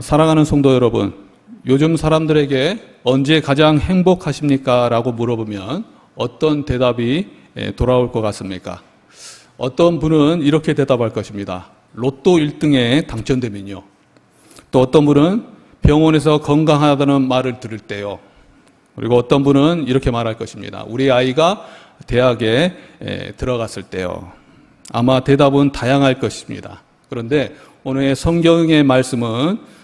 사랑하는 성도 여러분, 요즘 사람들에게 언제 가장 행복하십니까? 라고 물어보면 어떤 대답이 돌아올 것 같습니까? 어떤 분은 이렇게 대답할 것입니다. 로또 1등에 당첨되면요. 또 어떤 분은 병원에서 건강하다는 말을 들을 때요. 그리고 어떤 분은 이렇게 말할 것입니다. 우리 아이가 대학에 들어갔을 때요. 아마 대답은 다양할 것입니다. 그런데 오늘의 성경의 말씀은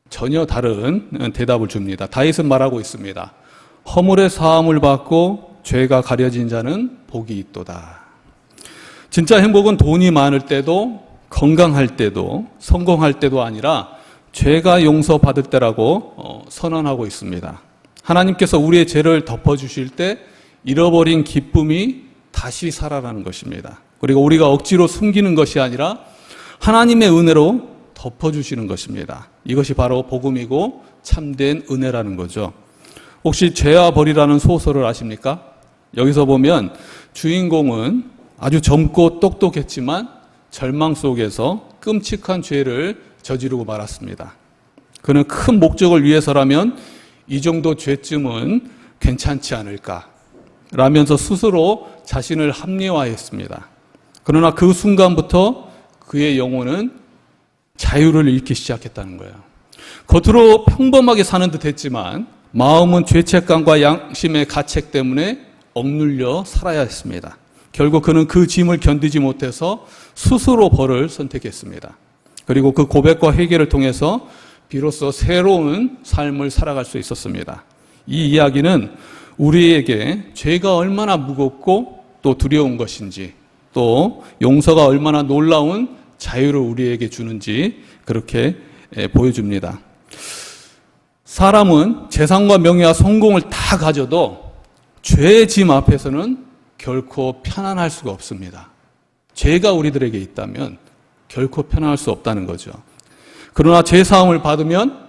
전혀 다른 대답을 줍니다. 다윗은 말하고 있습니다. 허물의 사함을 받고 죄가 가려진 자는 복이 있도다. 진짜 행복은 돈이 많을 때도, 건강할 때도, 성공할 때도 아니라 죄가 용서받을 때라고 선언하고 있습니다. 하나님께서 우리의 죄를 덮어주실 때 잃어버린 기쁨이 다시 살아나는 것입니다. 그리고 우리가 억지로 숨기는 것이 아니라 하나님의 은혜로 덮어주시는 것입니다. 이것이 바로 복음이고 참된 은혜라는 거죠. 혹시 죄와 벌이라는 소설을 아십니까? 여기서 보면 주인공은 아주 젊고 똑똑했지만 절망 속에서 끔찍한 죄를 저지르고 말았습니다. 그는 큰 목적을 위해서라면 이 정도 죄쯤은 괜찮지 않을까 라면서 스스로 자신을 합리화했습니다. 그러나 그 순간부터 그의 영혼은 자유를 잃기 시작했다는 거예요. 겉으로 평범하게 사는 듯 했지만 마음은 죄책감과 양심의 가책 때문에 억눌려 살아야 했습니다. 결국 그는 그 짐을 견디지 못해서 스스로 벌을 선택했습니다. 그리고 그 고백과 회개를 통해서 비로소 새로운 삶을 살아갈 수 있었습니다. 이 이야기는 우리에게 죄가 얼마나 무겁고 또 두려운 것인지, 또 용서가 얼마나 놀라운 자유를 우리에게 주는지 그렇게 보여줍니다. 사람은 재산과 명예와 성공을 다 가져도 죄의 짐 앞에서는 결코 편안할 수가 없습니다. 죄가 우리들에게 있다면 결코 편안할 수 없다는 거죠. 그러나 죄 사함을 받으면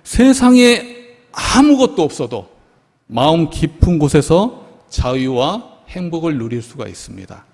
세상에 아무것도 없어도 마음 깊은 곳에서 자유와 행복을 누릴 수가 있습니다.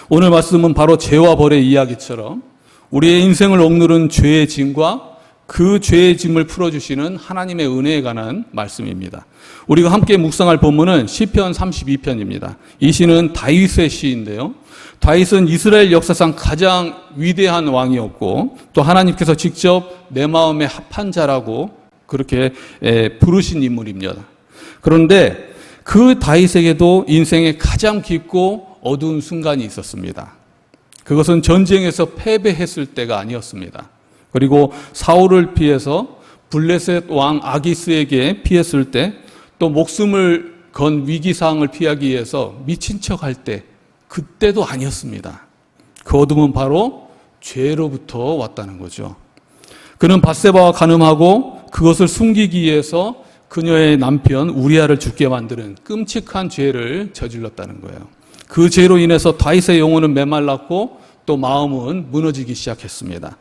오늘 말씀은 바로 죄와 벌의 이야기처럼 우리의 인생을 억누른 죄의 짐과 그 죄의 짐을 풀어주시는 하나님의 은혜에 관한 말씀입니다. 우리가 함께 묵상할 본문은 시편 32편입니다. 이 시는 다윗의 시인데요. 다윗은 이스라엘 역사상 가장 위대한 왕이었고 또 하나님께서 직접 내 마음에 합한 자라고 그렇게 부르신 인물입니다. 그런데 그 다윗에게도 인생의 가장 깊고 어두운 순간이 있었습니다. 그것은 전쟁에서 패배했을 때가 아니었습니다. 그리고 사울을 피해서 블레셋 왕 아기스에게 피했을 때, 또 목숨을 건 위기상황을 피하기 위해서 미친 척할 때, 그때도 아니었습니다. 그 어둠은 바로 죄로부터 왔다는 거죠. 그는 밧세바와 간음하고 그것을 숨기기 위해서 그녀의 남편 우리아를 죽게 만드는 끔찍한 죄를 저질렀다는 거예요. 그 죄로 인해서 다윗의 영혼은 메말랐고 또 마음은 무너지기 시작했습니다.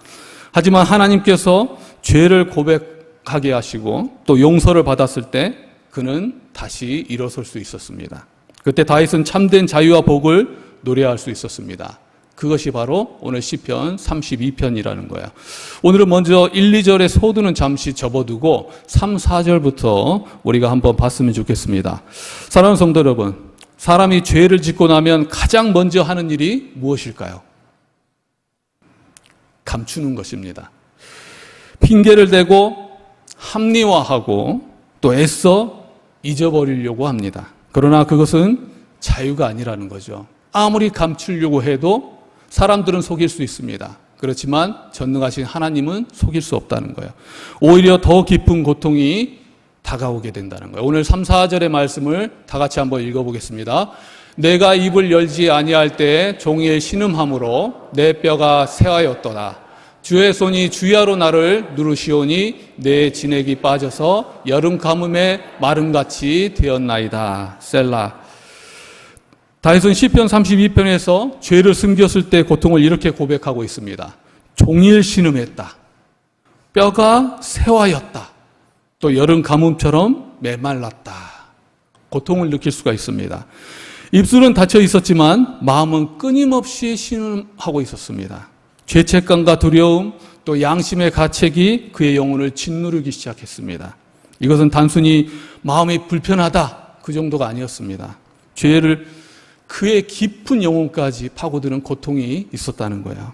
하지만 하나님께서 죄를 고백하게 하시고 또 용서를 받았을 때 그는 다시 일어설 수 있었습니다. 그때 다윗은 참된 자유와 복을 노래할 수 있었습니다. 그것이 바로 오늘 시편 32편이라는 거예요. 오늘은 먼저 1, 2절의 소두는 잠시 접어두고 3, 4절부터 우리가 한번 봤으면 좋겠습니다. 사랑하는 성도 여러분, 사람이 죄를 짓고 나면 가장 먼저 하는 일이 무엇일까요? 감추는 것입니다. 핑계를 대고 합리화하고 또 애써 잊어버리려고 합니다. 그러나 그것은 자유가 아니라는 거죠. 아무리 감추려고 해도 사람들은 속일 수 있습니다. 그렇지만 전능하신 하나님은 속일 수 없다는 거예요. 오히려 더 깊은 고통이 다가오게 된다는 거예요. 오늘 3, 4절의 말씀을 다 같이 한번 읽어보겠습니다. 내가 입을 열지 아니할 때에 종일 신음함으로 내 뼈가 새하였도다. 주의 손이 주야로 나를 누르시오니 내 진액이 빠져서 여름 가뭄에 마름같이 되었나이다. 셀라. 다윗은 시편 32편에서 죄를 숨겼을 때 고통을 이렇게 고백하고 있습니다. 종일 신음했다. 뼈가 새하였다. 또 여름 가뭄처럼 메말랐다. 고통을 느낄 수가 있습니다. 입술은 닫혀 있었지만 마음은 끊임없이 신음하고 있었습니다. 죄책감과 두려움, 또 또 양심의 가책이 그의 영혼을 짓누르기 시작했습니다. 이것은 단순히 마음이 불편하다 그 정도가 아니었습니다. 죄를 그의 깊은 영혼까지 파고드는 고통이 있었다는 거예요.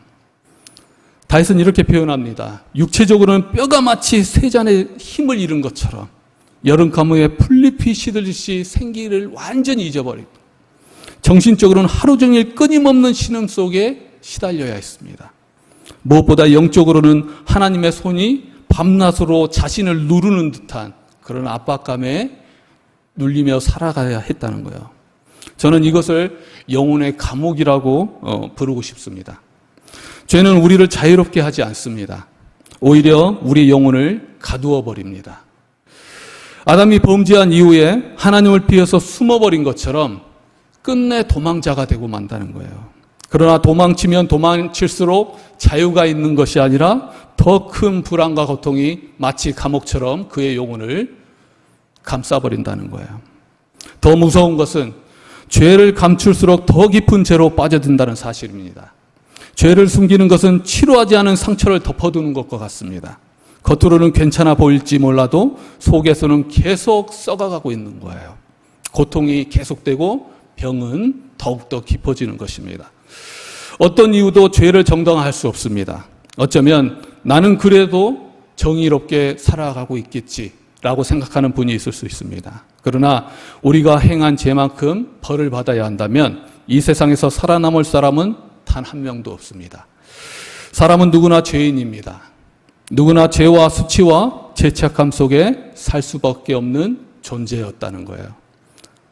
다윗은 이렇게 표현합니다. 육체적으로는 뼈가 마치 쇠잔의 힘을 잃은 것처럼 여름 가뭄에 풀잎이 시들듯이 생기를 완전히 잊어버리고 정신적으로는 하루 종일 끊임없는 신음 속에 시달려야 했습니다. 무엇보다 영적으로는 하나님의 손이 밤낮으로 자신을 누르는 듯한 그런 압박감에 눌리며 살아가야 했다는 거예요. 저는 이것을 영혼의 감옥이라고 부르고 싶습니다. 죄는 우리를 자유롭게 하지 않습니다. 오히려 우리 영혼을 가두어 버립니다. 아담이 범죄한 이후에 하나님을 피해서 숨어버린 것처럼 끝내 도망자가 되고 만다는 거예요. 그러나 도망치면 도망칠수록 자유가 있는 것이 아니라 더 큰 불안과 고통이 마치 감옥처럼 그의 영혼을 감싸버린다는 거예요. 더 무서운 것은 죄를 감출수록 더 깊은 죄로 빠져든다는 사실입니다. 죄를 숨기는 것은 치료하지 않은 상처를 덮어두는 것과 같습니다. 겉으로는 괜찮아 보일지 몰라도 속에서는 계속 썩어가고 있는 거예요. 고통이 계속되고 병은 더욱더 깊어지는 것입니다. 어떤 이유도 죄를 정당화할 수 없습니다. 어쩌면 나는 그래도 정의롭게 살아가고 있겠지라고 생각하는 분이 있을 수 있습니다. 그러나 우리가 행한 죄만큼 벌을 받아야 한다면 이 세상에서 살아남을 사람은 단 한 명도 없습니다. 사람은 누구나 죄인입니다. 누구나 죄와 수치와 죄책감 속에 살 수밖에 없는 존재였다는 거예요.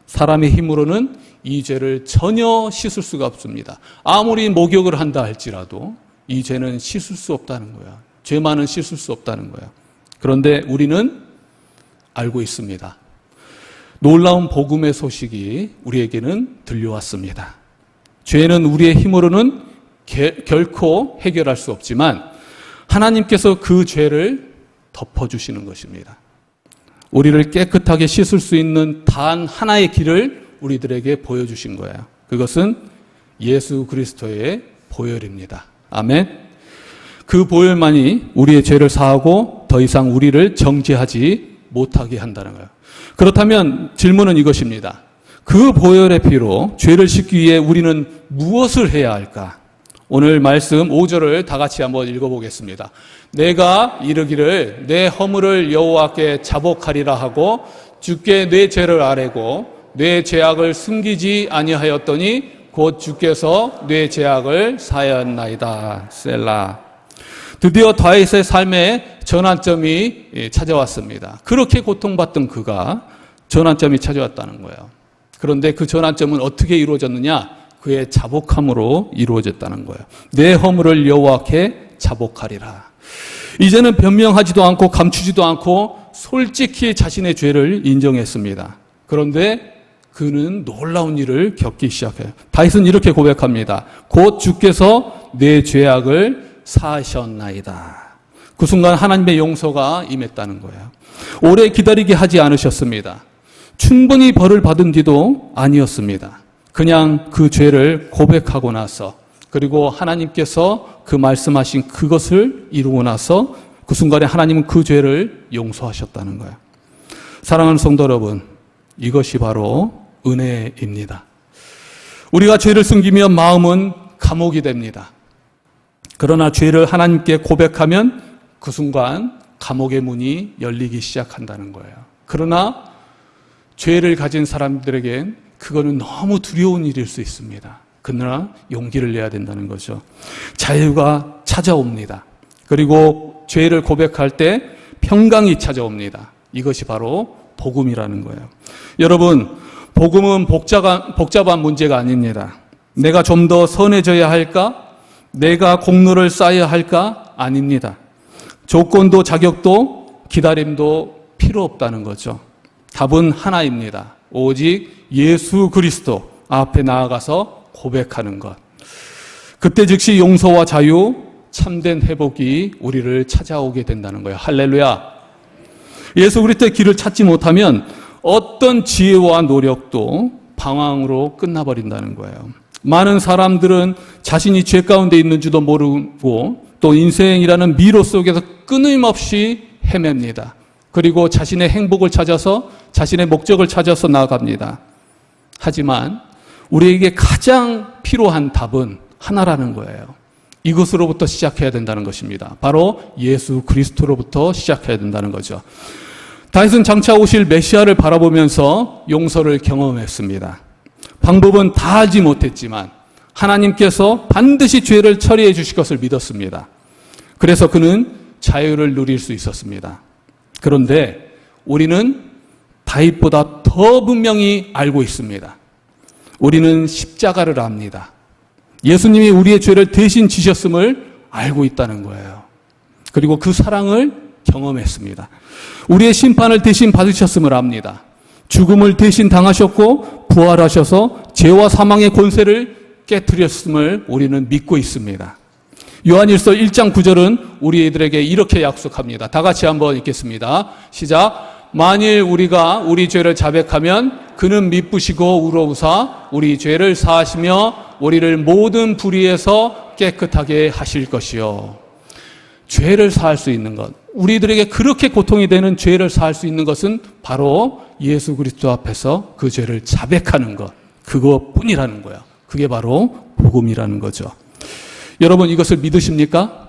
사람의 힘으로는 이 죄를 전혀 씻을 수가 없습니다. 아무리 목욕을 한다 할지라도 이 죄는 씻을 수 없다는 거예요. 죄만은 씻을 수 없다는 거예요. 그런데 우리는 알고 있습니다. 놀라운 복음의 소식이 우리에게는 들려왔습니다. 죄는 우리의 힘으로는 결코 해결할 수 없지만 하나님께서 그 죄를 덮어주시는 것입니다. 우리를 깨끗하게 씻을 수 있는 단 하나의 길을 우리들에게 보여주신 거예요. 그것은 예수 그리스도의 보혈입니다. 아멘. 그 보혈만이 우리의 죄를 사하고 더 이상 우리를 정죄하지 못하게 한다는 거예요. 그렇다면 질문은 이것입니다. 그 보혈의 피로 죄를 씻기 위해 우리는 무엇을 해야 할까? 오늘 말씀 5절을 다 같이 한번 읽어보겠습니다. 내가 이르기를 내 허물을 여호와께 자복하리라 하고 주께 내 죄를 아뢰고 내 죄악을 숨기지 아니하였더니 곧 주께서 내 죄악을 사하였나이다. 셀라. 드디어 다윗의 삶에 전환점이 찾아왔습니다. 그렇게 고통받던 그가 전환점이 찾아왔다는 거예요. 그런데 그 전환점은 어떻게 이루어졌느냐? 그의 자복함으로 이루어졌다는 거예요. 내 허물을 여호와께 자복하리라. 이제는 변명하지도 않고 감추지도 않고 솔직히 자신의 죄를 인정했습니다. 그런데 그는 놀라운 일을 겪기 시작해요. 다윗은 이렇게 고백합니다. 곧 주께서 내 죄악을 사하셨나이다. 그 순간 하나님의 용서가 임했다는 거예요. 오래 기다리게 하지 않으셨습니다. 충분히 벌을 받은 뒤도 아니었습니다. 그냥 그 죄를 고백하고 나서 그리고 하나님께서 그 말씀하신 그것을 이루고 나서 그 순간에 하나님은 그 죄를 용서하셨다는 거예요. 사랑하는 성도 여러분, 이것이 바로 은혜입니다. 우리가 죄를 숨기면 마음은 감옥이 됩니다. 그러나 죄를 하나님께 고백하면 그 순간 감옥의 문이 열리기 시작한다는 거예요. 그러나 죄를 가진 사람들에겐 그거는 너무 두려운 일일 수 있습니다. 그러나 용기를 내야 된다는 거죠. 자유가 찾아옵니다. 그리고 죄를 고백할 때 평강이 찾아옵니다. 이것이 바로 복음이라는 거예요. 여러분, 복음은 복잡한 문제가 아닙니다. 내가 좀 더 선해져야 할까? 내가 공로를 쌓아야 할까? 아닙니다. 조건도 자격도 기다림도 필요 없다는 거죠. 답은 하나입니다. 오직 예수 그리스도 앞에 나아가서 고백하는 것. 그때 즉시 용서와 자유, 참된 회복이 우리를 찾아오게 된다는 거예요. 할렐루야. 예수 그리스도의 길을 찾지 못하면 어떤 지혜와 노력도 방황으로 끝나버린다는 거예요. 많은 사람들은 자신이 죄 가운데 있는 줄도 모르고 또 인생이라는 미로 속에서 끊임없이 헤맵니다. 그리고 자신의 행복을 찾아서 자신의 목적을 찾아서 나아갑니다. 하지만 우리에게 가장 필요한 답은 하나라는 거예요. 이것으로부터 시작해야 된다는 것입니다. 바로 예수 그리스도로부터 시작해야 된다는 거죠. 다윗은 장차 오실 메시아를 바라보면서 용서를 경험했습니다. 방법은 다 알지 못했지만 하나님께서 반드시 죄를 처리해 주실 것을 믿었습니다. 그래서 그는 자유를 누릴 수 있었습니다. 그런데 우리는 다윗보다 더 분명히 알고 있습니다. 우리는 십자가를 압니다. 예수님이 우리의 죄를 대신 지셨음을 알고 있다는 거예요. 그리고 그 사랑을 경험했습니다. 우리의 심판을 대신 받으셨음을 압니다. 죽음을 대신 당하셨고 부활하셔서 죄와 사망의 권세를 깨뜨렸음을 우리는 믿고 있습니다. 요한일서 1장 9절은 우리들에게 이렇게 약속합니다. 다 같이 한번 읽겠습니다. 시작. 만일 우리가 우리 죄를 자백하면 그는 미쁘시고 우러우사 우리 죄를 사하시며 우리를 모든 불의에서 깨끗하게 하실 것이요. 죄를 사할 수 있는 것, 우리들에게 그렇게 고통이 되는 죄를 사할 수 있는 것은 바로 예수 그리스도 앞에서 그 죄를 자백하는 것, 그것뿐이라는 거예요. 그게 바로 복음이라는 거죠. 여러분 이것을 믿으십니까?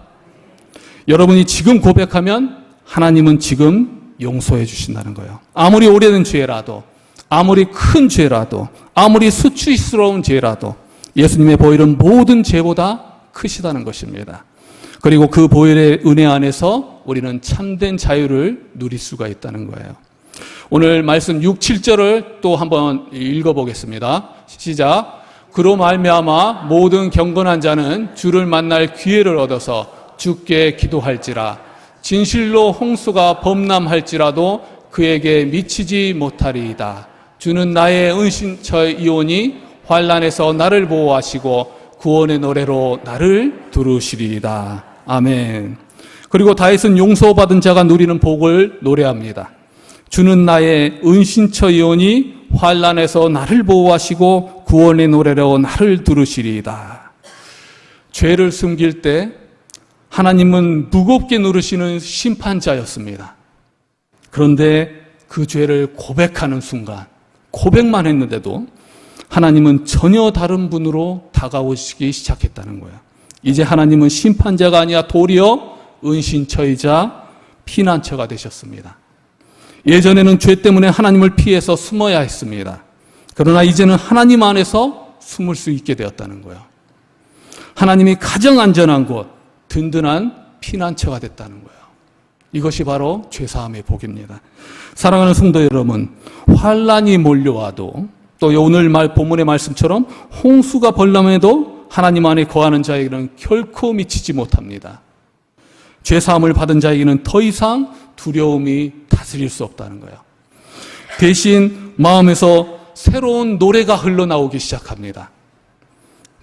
여러분이 지금 고백하면 하나님은 지금 용서해 주신다는 거예요. 아무리 오래된 죄라도, 아무리 큰 죄라도, 아무리 수치스러운 죄라도 예수님의 보혈은 모든 죄보다 크시다는 것입니다. 그리고 그 보혈의 은혜 안에서 우리는 참된 자유를 누릴 수가 있다는 거예요. 오늘 말씀 6, 7절을 또 한번 읽어보겠습니다. 시작. 그로 말미암아 모든 경건한 자는 주를 만날 기회를 얻어서 주께 기도할지라. 진실로 홍수가 범람할지라도 그에게 미치지 못하리이다. 주는 나의 은신처이오니 환난에서 나를 보호하시고 구원의 노래로 나를 두르시리이다. 아멘. 그리고 다윗은 용서받은 자가 누리는 복을 노래합니다. 주는 나의 은신처이오니 환난에서 나를 보호하시고 구원의 노래로 나를 두르시리이다. 죄를 숨길 때 하나님은 무겁게 누르시는 심판자였습니다. 그런데 그 죄를 고백하는 순간, 고백만 했는데도 하나님은 전혀 다른 분으로 다가오시기 시작했다는 거예요. 이제 하나님은 심판자가 아니라 도리어 은신처이자 피난처가 되셨습니다. 예전에는 죄 때문에 하나님을 피해서 숨어야 했습니다. 그러나 이제는 하나님 안에서 숨을 수 있게 되었다는 거예요. 하나님이 가장 안전한 곳, 든든한 피난처가 됐다는 거예요. 이것이 바로 죄사함의 복입니다. 사랑하는 성도 여러분, 환난이 몰려와도 또 오늘 본문의 말씀처럼 홍수가 벌람해도 하나님 안에 거하는 자에게는 결코 미치지 못합니다. 죄사함을 받은 자에게는 더 이상 두려움이 다스릴 수 없다는 거예요. 대신 마음에서 새로운 노래가 흘러나오기 시작합니다.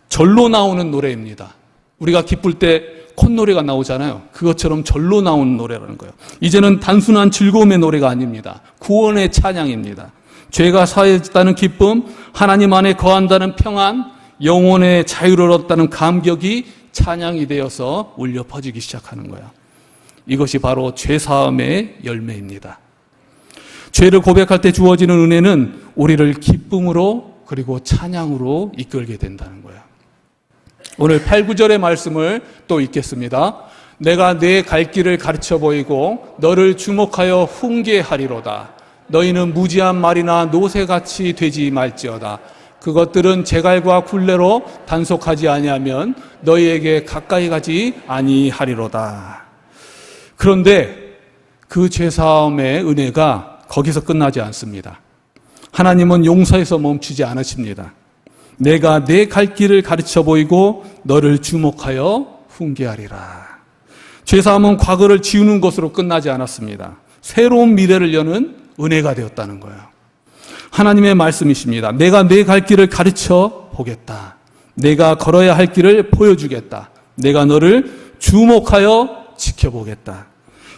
절로 나오는 노래입니다. 우리가 기쁠 때 콧노래가 나오잖아요. 그것처럼 절로 나오는 노래라는 거예요. 이제는 단순한 즐거움의 노래가 아닙니다. 구원의 찬양입니다. 죄가 사해졌다는 기쁨, 하나님 안에 거한다는 평안, 영혼의 자유를 얻었다는 감격이 찬양이 되어서 울려 퍼지기 시작하는 거예요. 이것이 바로 죄사함의 열매입니다. 죄를 고백할 때 주어지는 은혜는 우리를 기쁨으로 그리고 찬양으로 이끌게 된다는 거예요. 오늘 8, 9절의 말씀을 또 읽겠습니다. 내가 내 갈 길을 가르쳐 보이고 너를 주목하여 훈계하리로다. 너희는 무지한 말이나 노새같이 되지 말지어다. 그것들은 제갈과 굴레로 단속하지 아니하면 너희에게 가까이 가지 아니하리로다. 그런데 그 죄사함의 은혜가 거기서 끝나지 않습니다. 하나님은 용서에서 멈추지 않으십니다. 내가 내 갈 길을 가르쳐 보이고 너를 주목하여 훈계하리라. 죄사함은 과거를 지우는 것으로 끝나지 않았습니다. 새로운 미래를 여는 은혜가 되었다는 거예요. 하나님의 말씀이십니다. 내가 내 갈 길을 가르쳐 보겠다. 내가 걸어야 할 길을 보여주겠다. 내가 너를 주목하여 지켜보겠다.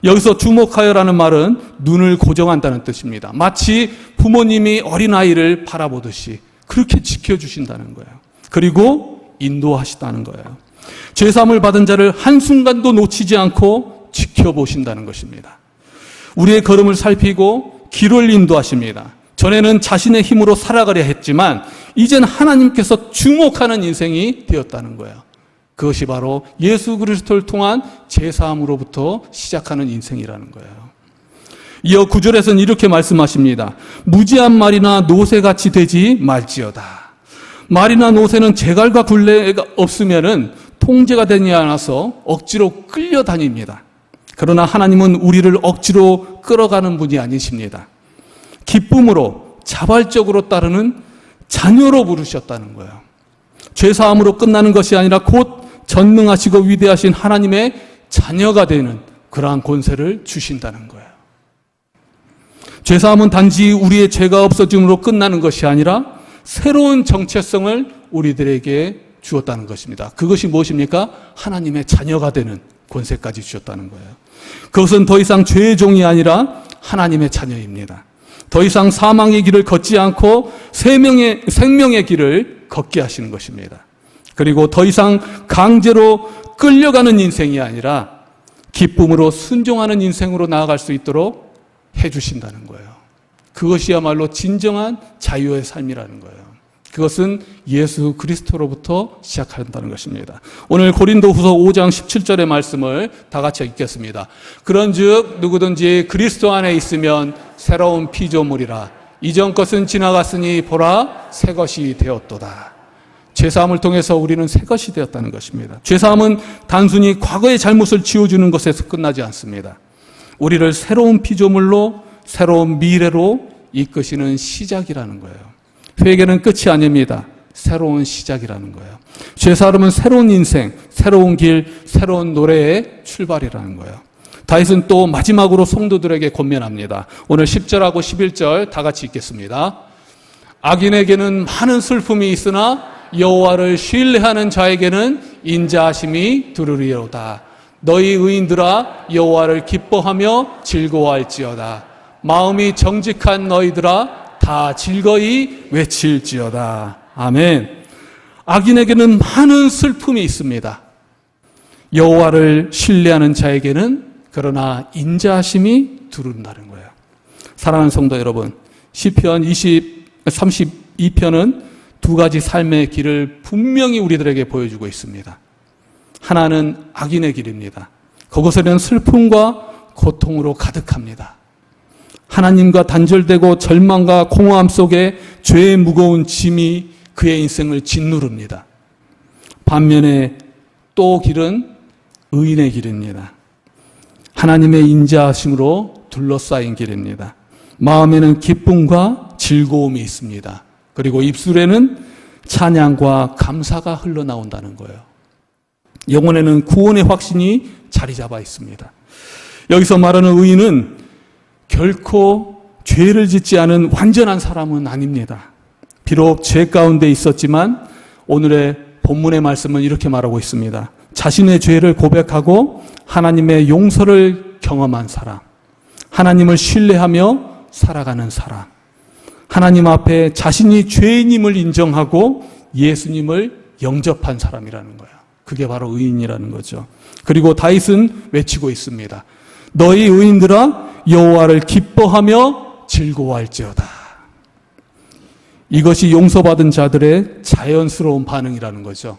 여기서 주목하여라는 말은 눈을 고정한다는 뜻입니다. 마치 부모님이 어린아이를 바라보듯이 그렇게 지켜주신다는 거예요. 그리고 인도하시다는 거예요. 죄사함을 받은 자를 한순간도 놓치지 않고 지켜보신다는 것입니다. 우리의 걸음을 살피고 길을 인도하십니다. 전에는 자신의 힘으로 살아가려 했지만 이젠 하나님께서 주목하는 인생이 되었다는 거예요. 그것이 바로 예수 그리스도를 통한 제사함으로부터 시작하는 인생이라는 거예요. 이어 9절에서는 이렇게 말씀하십니다. 무지한 말이나 노새같이 되지 말지어다. 말이나 노새는 재갈과 굴레가 없으면은 통제가 되지 않아서 억지로 끌려다닙니다. 그러나 하나님은 우리를 억지로 끌어가는 분이 아니십니다. 기쁨으로 자발적으로 따르는 자녀로 부르셨다는 거예요. 죄사함으로 끝나는 것이 아니라 곧 전능하시고 위대하신 하나님의 자녀가 되는 그러한 권세를 주신다는 거예요. 죄사함은 단지 우리의 죄가 없어짐으로 끝나는 것이 아니라 새로운 정체성을 우리들에게 주었다는 것입니다. 그것이 무엇입니까? 하나님의 자녀가 되는 권세까지 주셨다는 거예요. 그것은 더 이상 죄의 종이 아니라 하나님의 자녀입니다. 더 이상 사망의 길을 걷지 않고 생명의 길을 걷게 하시는 것입니다. 그리고 더 이상 강제로 끌려가는 인생이 아니라 기쁨으로 순종하는 인생으로 나아갈 수 있도록 해주신다는 거예요. 그것이야말로 진정한 자유의 삶이라는 거예요. 그것은 예수 그리스도로부터 시작한다는 것입니다. 오늘 고린도후서 5장 17절의 말씀을 다 같이 읽겠습니다. 그런즉 누구든지 그리스도 안에 있으면 새로운 피조물이라. 이전 것은 지나갔으니 보라 새 것이 되었도다. 죄사함을 통해서 우리는 새 것이 되었다는 것입니다. 죄사함은 단순히 과거의 잘못을 지워주는 것에서 끝나지 않습니다. 우리를 새로운 피조물로 새로운 미래로 이끄시는 시작이라는 거예요. 회개는 끝이 아닙니다. 새로운 시작이라는 거예요. 죄사함은 새로운 인생, 새로운 길, 새로운 노래의 출발이라는 거예요. 다윗은 또 마지막으로 성도들에게 권면합니다. 오늘 10절하고 11절 다 같이 읽겠습니다. 악인에게는 많은 슬픔이 있으나 여호와를 신뢰하는 자에게는 인자하심이 두루리로다. 너희 의인들아 여호와를 기뻐하며 즐거워할지어다. 마음이 정직한 너희들아 다 즐거이 외칠지어다. 아멘. 악인에게는 많은 슬픔이 있습니다. 여호와를 신뢰하는 자에게는 그러나 인자하심이 두른다는 거예요. 사랑하는 성도 여러분, 시편 32편은 두 가지 삶의 길을 분명히 우리들에게 보여주고 있습니다. 하나는 악인의 길입니다. 그곳에는 슬픔과 고통으로 가득합니다. 하나님과 단절되고 절망과 공허함 속에 죄의 무거운 짐이 그의 인생을 짓누릅니다. 반면에 또 길은 의인의 길입니다. 하나님의 인자하심으로 둘러싸인 길입니다. 마음에는 기쁨과 즐거움이 있습니다. 그리고 입술에는 찬양과 감사가 흘러나온다는 거예요. 영혼에는 구원의 확신이 자리 잡아 있습니다. 여기서 말하는 의인은 결코 죄를 짓지 않은 완전한 사람은 아닙니다. 비록 죄 가운데 있었지만 오늘의 본문의 말씀은 이렇게 말하고 있습니다. 자신의 죄를 고백하고 하나님의 용서를 경험한 사람, 하나님을 신뢰하며 살아가는 사람, 하나님 앞에 자신이 죄인임을 인정하고 예수님을 영접한 사람이라는 거예요. 그게 바로 의인이라는 거죠. 그리고 다윗은 외치고 있습니다. 너희 의인들아 여호와를 기뻐하며 즐거워할지어다. 이것이 용서받은 자들의 자연스러운 반응이라는 거죠.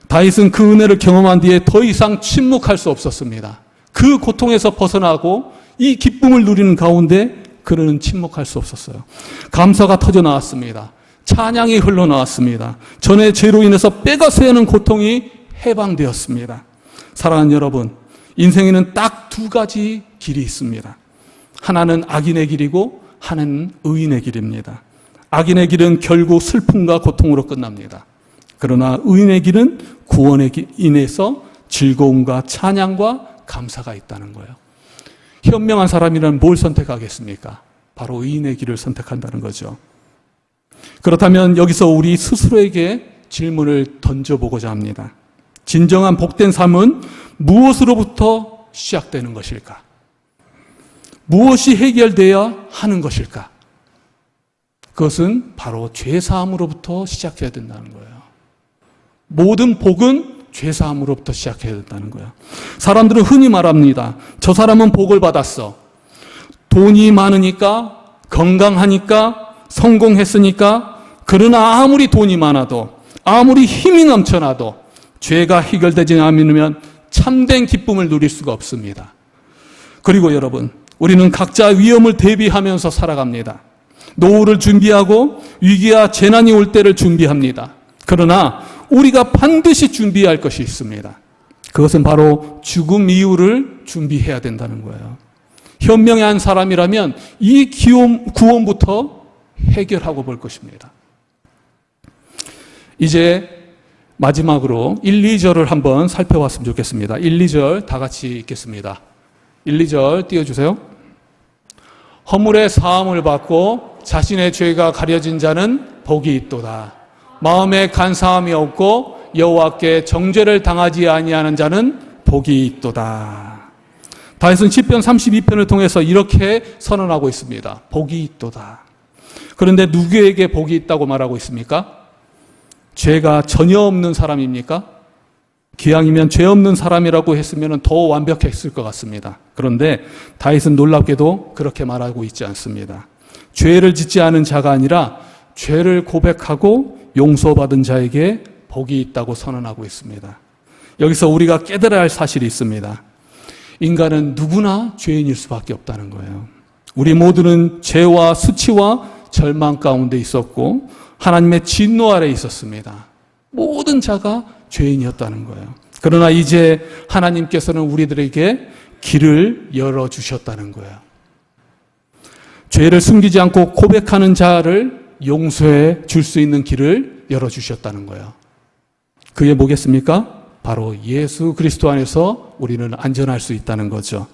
다윗은 그 은혜를 경험한 뒤에 더 이상 침묵할 수 없었습니다. 그 고통에서 벗어나고 이 기쁨을 누리는 가운데 그는 침묵할 수 없었어요. 감사가 터져 나왔습니다. 찬양이 흘러나왔습니다. 전에 죄로 인해서 뼈가 쇠는 고통이 해방되었습니다. 사랑하는 여러분, 인생에는 딱 두 가지 길이 있습니다. 하나는 악인의 길이고 하나는 의인의 길입니다. 악인의 길은 결국 슬픔과 고통으로 끝납니다. 그러나 의인의 길은 구원에 인해서 즐거움과 찬양과 감사가 있다는 거예요. 현명한 사람이란 뭘 선택하겠습니까? 바로 의인의 길을 선택한다는 거죠. 그렇다면 여기서 우리 스스로에게 질문을 던져보고자 합니다. 진정한 복된 삶은 무엇으로부터 시작되는 것일까? 무엇이 해결되어야 하는 것일까? 그것은 바로 죄사함으로부터 시작해야 된다는 거예요. 모든 복은 죄사함으로부터 시작해야 된다는 거예요. 사람들은 흔히 말합니다. 저 사람은 복을 받았어. 돈이 많으니까, 건강하니까, 성공했으니까. 그러나 아무리 돈이 많아도, 아무리 힘이 넘쳐나도 죄가 해결되지 않으면 참된 기쁨을 누릴 수가 없습니다. 그리고 여러분, 우리는 각자 위험을 대비하면서 살아갑니다. 노후를 준비하고 위기와 재난이 올 때를 준비합니다. 그러나 우리가 반드시 준비할 것이 있습니다. 그것은 바로 죽음 이후를 준비해야 된다는 거예요. 현명한 사람이라면 이 구원부터 해결하고 볼 것입니다. 이제 마지막으로 1, 2절을 한번 살펴봤으면 좋겠습니다. 1, 2절 다 같이 읽겠습니다. 1, 2절 띄워주세요. 허물의 사함을 받고 자신의 죄가 가려진 자는 복이 있도다. 마음에 간사함이 없고 여호와께 정죄를 당하지 아니하는 자는 복이 있도다. 다윗은 시편 32편을 통해서 이렇게 선언하고 있습니다. 복이 있도다. 그런데 누구에게 복이 있다고 말하고 있습니까? 죄가 전혀 없는 사람입니까? 기왕이면 죄 없는 사람이라고 했으면 더 완벽했을 것 같습니다. 그런데 다윗은 놀랍게도 그렇게 말하고 있지 않습니다. 죄를 짓지 않은 자가 아니라 죄를 고백하고 용서받은 자에게 복이 있다고 선언하고 있습니다. 여기서 우리가 깨달아야 할 사실이 있습니다. 인간은 누구나 죄인일 수밖에 없다는 거예요. 우리 모두는 죄와 수치와 절망 가운데 있었고 하나님의 진노 아래 있었습니다. 모든 자가 죄인이었다는 거예요. 그러나 이제 하나님께서는 우리들에게 길을 열어주셨다는 거예요. 죄를 숨기지 않고 고백하는 자를 용서해 줄 수 있는 길을 열어주셨다는 거예요. 그게 뭐겠습니까? 바로 예수 그리스도 안에서 우리는 안전할 수 있다는 거죠.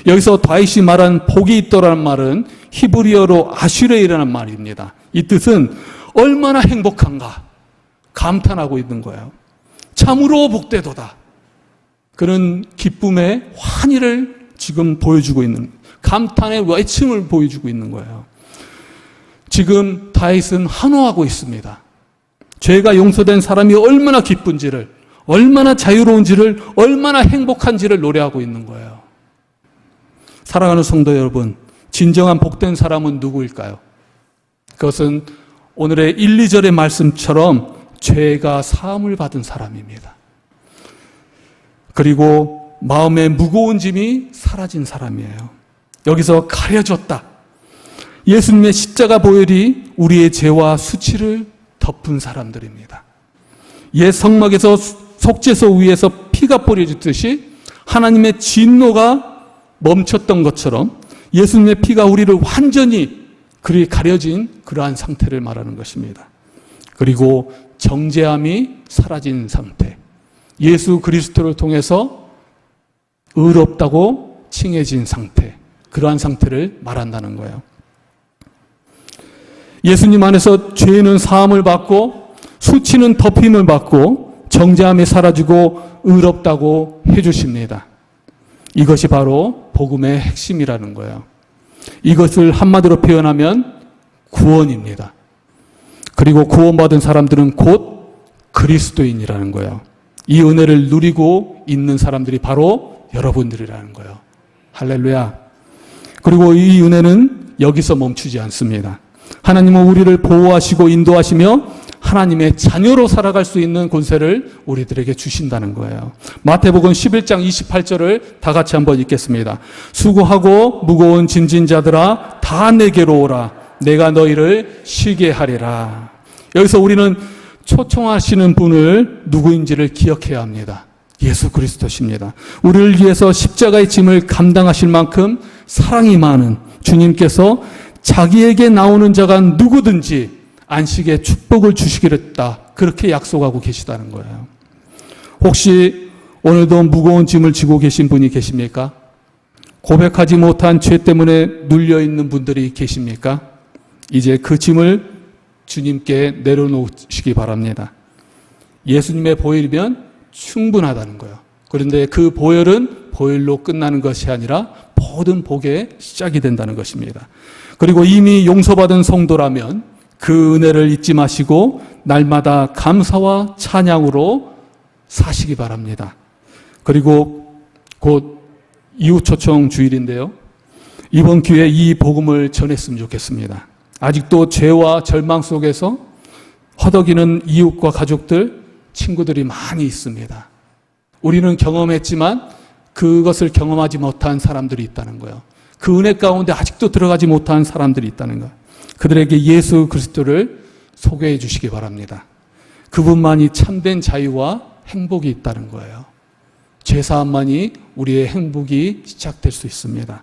여기서 다윗이 말한 복이 있더라는 말은 히브리어로 아슈레이라는 말입니다. 이 뜻은 얼마나 행복한가 감탄하고 있는 거예요. 참으로 복되도다. 그런 기쁨의 환희를 지금 보여주고 있는, 감탄의 외침을 보여주고 있는 거예요. 지금 다윗은 환호하고 있습니다. 죄가 용서된 사람이 얼마나 기쁜지를, 얼마나 자유로운지를, 얼마나 행복한지를 노래하고 있는 거예요. 사랑하는 성도 여러분, 진정한 복된 사람은 누구일까요? 그것은 오늘의 1, 2절의 말씀처럼 죄가 사함을 받은 사람입니다. 그리고 마음의 무거운 짐이 사라진 사람이에요. 여기서 가려졌다. 예수님의 십자가 보혈이 우리의 죄와 수치를 덮은 사람들입니다. 옛 성막에서 속죄소 위에서 피가 뿌려졌듯이 하나님의 진노가 멈췄던 것처럼 예수님의 피가 우리를 완전히 그리 가려진 그러한 상태를 말하는 것입니다. 그리고 정죄함이 사라진 상태, 예수 그리스도를 통해서 의롭다고 칭해진 상태, 그러한 상태를 말한다는 거예요. 예수님 안에서 죄는 사함을 받고 수치는 덮임을 받고 정죄함이 사라지고 의롭다고 해주십니다. 이것이 바로 복음의 핵심이라는 거예요. 이것을 한마디로 표현하면 구원입니다. 그리고 구원받은 사람들은 곧 그리스도인이라는 거예요. 이 은혜를 누리고 있는 사람들이 바로 여러분들이라는 거예요. 할렐루야. 그리고 이 은혜는 여기서 멈추지 않습니다. 하나님은 우리를 보호하시고 인도하시며 하나님의 자녀로 살아갈 수 있는 권세를 우리들에게 주신다는 거예요. 마태복음 11장 28절을 다 같이 한번 읽겠습니다. 수고하고 무거운 짐진 자들아 다 내게로 오라. 내가 너희를 쉬게 하리라. 여기서 우리는 초청하시는 분을 누구인지를 기억해야 합니다. 예수 그리스도십니다. 우리를 위해서 십자가의 짐을 감당하실 만큼 사랑이 많은 주님께서 자기에게 나오는 자가 누구든지 안식의 축복을 주시기랬다. 그렇게 약속하고 계시다는 거예요. 혹시 오늘도 무거운 짐을 지고 계신 분이 계십니까? 고백하지 못한 죄 때문에 눌려있는 분들이 계십니까? 이제 그 짐을 주님께 내려놓으시기 바랍니다. 예수님의 보혈이면 충분하다는 거예요. 그런데 그 보혈은 보혈로 끝나는 것이 아니라 모든 복의 시작이 된다는 것입니다. 그리고 이미 용서받은 성도라면 그 은혜를 잊지 마시고 날마다 감사와 찬양으로 사시기 바랍니다. 그리고 곧 이웃초청 주일인데요. 이번 기회에 이 복음을 전했으면 좋겠습니다. 아직도 죄와 절망 속에서 허덕이는 이웃과 가족들, 친구들이 많이 있습니다. 우리는 경험했지만 그것을 경험하지 못한 사람들이 있다는 거예요. 그 은혜 가운데 아직도 들어가지 못한 사람들이 있다는 거예요. 그들에게 예수 그리스도를 소개해 주시기 바랍니다. 그분만이 참된 자유와 행복이 있다는 거예요. 죄사함만이 우리의 행복이 시작될 수 있습니다.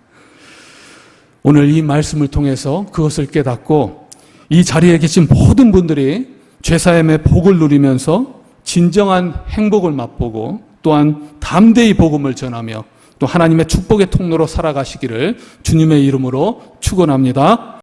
오늘 이 말씀을 통해서 그것을 깨닫고 이 자리에 계신 모든 분들이 죄사함의 복을 누리면서 진정한 행복을 맛보고 또한 담대히 복음을 전하며 또 하나님의 축복의 통로로 살아가시기를 주님의 이름으로 축원합니다.